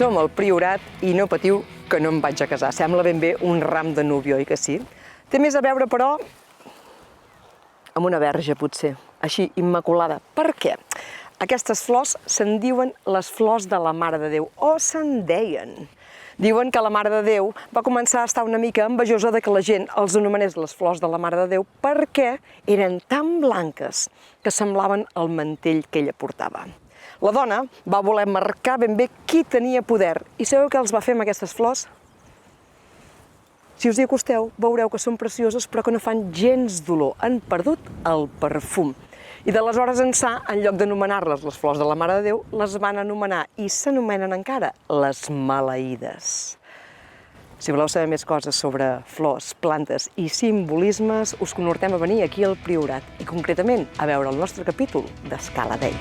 Som al Priorat i no patiu que no em vaig a casar. Sembla ben bé un ram de núvia, oi que sí? Té més a veure, però, amb una verge, potser, així, immaculada. Per què? Aquestes flors se'n diuen les flors de la Mare de Déu, o se'n deien. Diuen que la Mare de Déu va començar a estar una mica envejosa de que la gent els anomenés les flors de la Mare de Déu perquè eren tan blanques que semblaven el mantell que ella portava. La dona va voler marcar ben bé qui tenia poder. I sabeu què els va fer amb aquestes flors? Si us hi acosteu, veureu que són precioses però que no fan gens dolor. Han perdut el perfum. I d'aleshores ençà, en lloc d'anomenar-les les flors de la Mare de Déu, les van anomenar, i s'anomenen encara, les maleïdes. Si voleu saber més coses sobre flors, plantes i simbolismes, us conhortem a venir aquí al Priorat, i concretament a veure el nostre capítol d'Escala Dei.